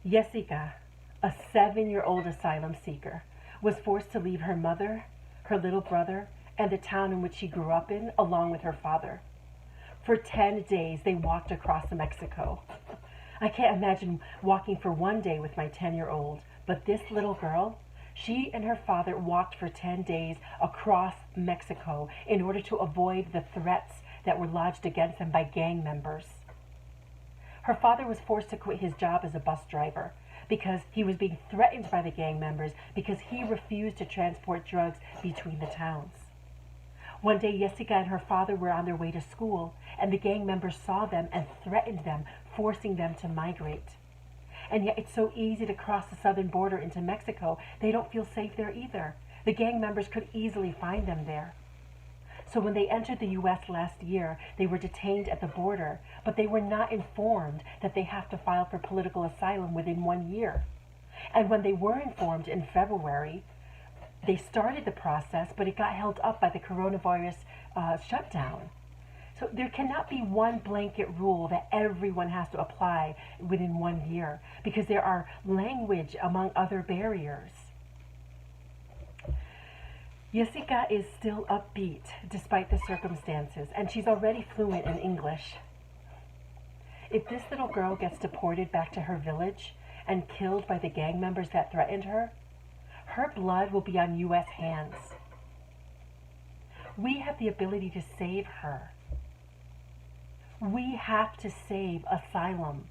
Jessica, a 7-year-old asylum seeker, was forced to leave her mother, her little brother, and the town in which she grew up in, along with her father. For 10 days, they walked across Mexico. I can't imagine walking for one day with my 10-year-old, but this little girl, she and her father walked for 10 days across Mexico in order to avoid the threats that were lodged against them by gang members. Her father was forced to quit his job as a bus driver because he was being threatened by the gang members because he refused to transport drugs between the towns. One day, Jessica and her father were on their way to school, and the gang members saw them and threatened them, forcing them to migrate. And yet it's so easy to cross the southern border into Mexico, they don't feel safe there either. The gang members could easily find them there. So when they entered the U.S. last year, they were detained at the border, but they were not informed that they have to file for political asylum within 1 year. And when they were informed in February, they started the process, but it got held up by the coronavirus shutdown. So there cannot be one blanket rule that everyone has to apply within 1 year, because there are language among other barriers. Jessica is still upbeat despite the circumstances, and she's already fluent in English. If this little girl gets deported back to her village and killed by the gang members that threatened her, her blood will be on U.S. hands. We have the ability to save her. We have to save Asylum.